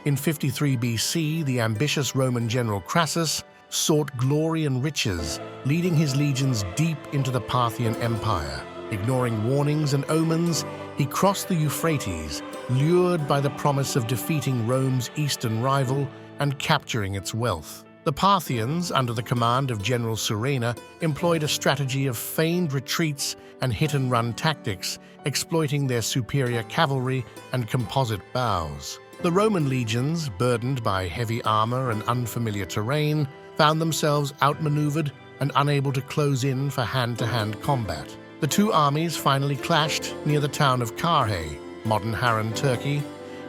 In 53 BC, the ambitious Roman general Crassus sought glory and riches, leading his legions deep into the Parthian Empire. Ignoring warnings and omens, he crossed the Euphrates, lured by the promise of defeating Rome's eastern rival and capturing its wealth. The Parthians, under the command of General Surena, employed a strategy of feigned retreats and hit-and-run tactics, exploiting their superior cavalry and composite bows. The Roman legions, burdened by heavy armor and unfamiliar terrain, found themselves outmaneuvered and unable to close in for hand-to-hand combat. The two armies finally clashed near the town of Carrhae, modern Harran, Turkey,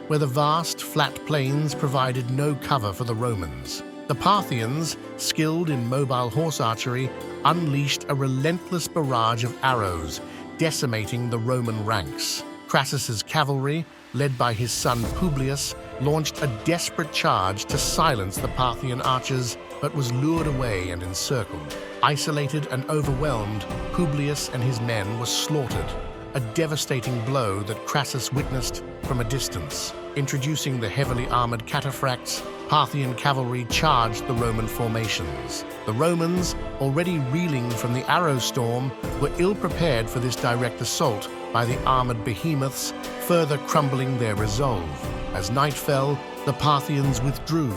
where the vast, flat plains provided no cover for the Romans. The Parthians, skilled in mobile horse archery, unleashed a relentless barrage of arrows, decimating the Roman ranks. Crassus's cavalry, led by his son Publius, launched a desperate charge to silence the Parthian archers, but was lured away and encircled. Isolated and overwhelmed, Publius and his men were slaughtered, a devastating blow that Crassus witnessed from a distance. Introducing the heavily armored cataphracts, Parthian cavalry charged the Roman formations. The Romans, already reeling from the arrow storm, were ill-prepared for this direct assault by the armored behemoths, further crumbling their resolve. As night fell, the Parthians withdrew,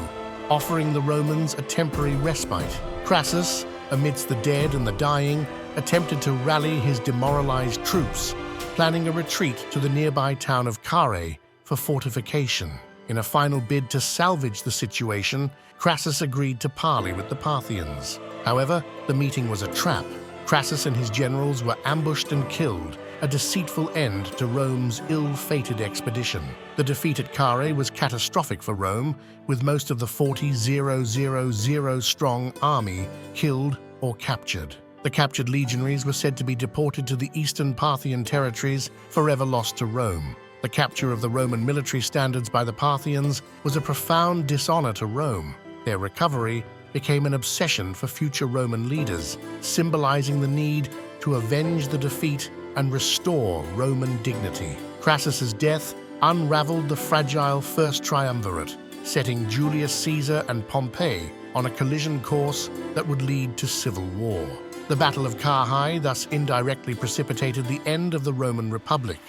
offering the Romans a temporary respite. Crassus, amidst the dead and the dying, attempted to rally his demoralized troops, planning a retreat to the nearby town of Carrhae for fortification. In a final bid to salvage the situation, Crassus agreed to parley with the Parthians. However, the meeting was a trap. Crassus and his generals were ambushed and killed, a deceitful end to Rome's ill-fated expedition. The defeat at Carrhae was catastrophic for Rome, with most of the 40,000-strong army killed or captured. The captured legionaries were said to be deported to the eastern Parthian territories, forever lost to Rome. The capture of the Roman military standards by the Parthians was a profound dishonor to Rome. Their recovery became an obsession for future Roman leaders, symbolizing the need to avenge the defeat and restore Roman dignity. Crassus's death unraveled the fragile First Triumvirate, setting Julius Caesar and Pompey on a collision course that would lead to civil war. The Battle of Carrhae thus indirectly precipitated the end of the Roman Republic.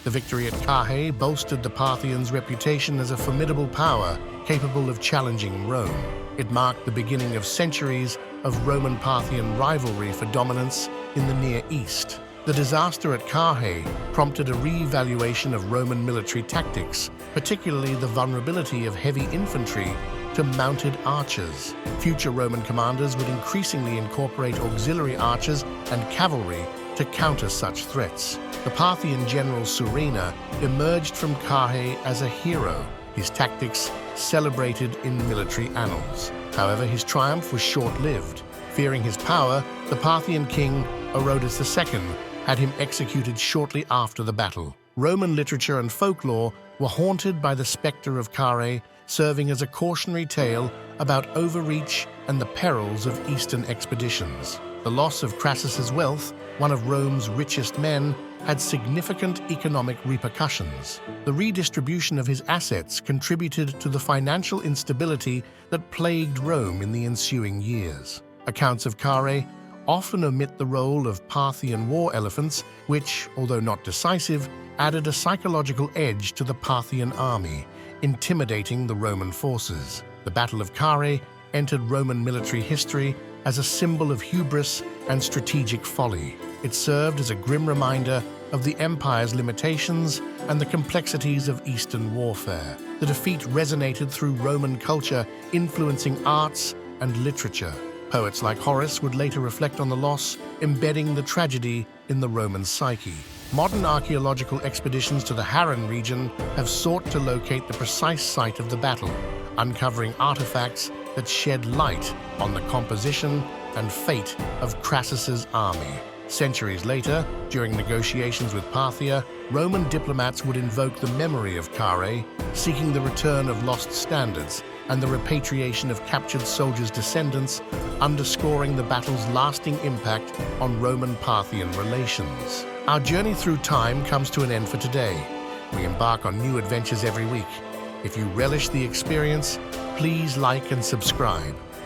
The victory at Carrhae bolstered the Parthians' reputation as a formidable power capable of challenging Rome. It marked the beginning of centuries of Roman-Parthian rivalry for dominance in the Near East. The disaster at Carrhae prompted a re-evaluation of Roman military tactics, particularly the vulnerability of heavy infantry to mounted archers. Future Roman commanders would increasingly incorporate auxiliary archers and cavalry to counter such threats. The Parthian general Surena emerged from Carrhae as a hero, his tactics celebrated in military annals. However, his triumph was short-lived. Fearing his power, the Parthian king, Orodes II, had him executed shortly after the battle. Roman literature and folklore were haunted by the specter of Carrhae, serving as a cautionary tale about overreach and the perils of eastern expeditions. The loss of Crassus's wealth, one of Rome's richest men, had significant economic repercussions. The redistribution of his assets contributed to the financial instability that plagued Rome in the ensuing years. Accounts of Carrhae often omit the role of Parthian war elephants, which, although not decisive, added a psychological edge to the Parthian army, intimidating the Roman forces. The Battle of Carrhae entered Roman military history as a symbol of hubris and strategic folly. It served as a grim reminder of the empire's limitations and the complexities of Eastern warfare. The defeat resonated through Roman culture, influencing arts and literature. Poets like Horace would later reflect on the loss, embedding the tragedy in the Roman psyche. Modern archaeological expeditions to the Harran region have sought to locate the precise site of the battle, uncovering artifacts that shed light on the composition and fate of Crassus's army. Centuries later, during negotiations with Parthia, Roman diplomats would invoke the memory of Carrhae, seeking the return of lost standards and the repatriation of captured soldiers' descendants, underscoring the battle's lasting impact on Roman-Parthian relations. Our journey through time comes to an end for today. We embark on new adventures every week. If you relish the experience, please like and subscribe.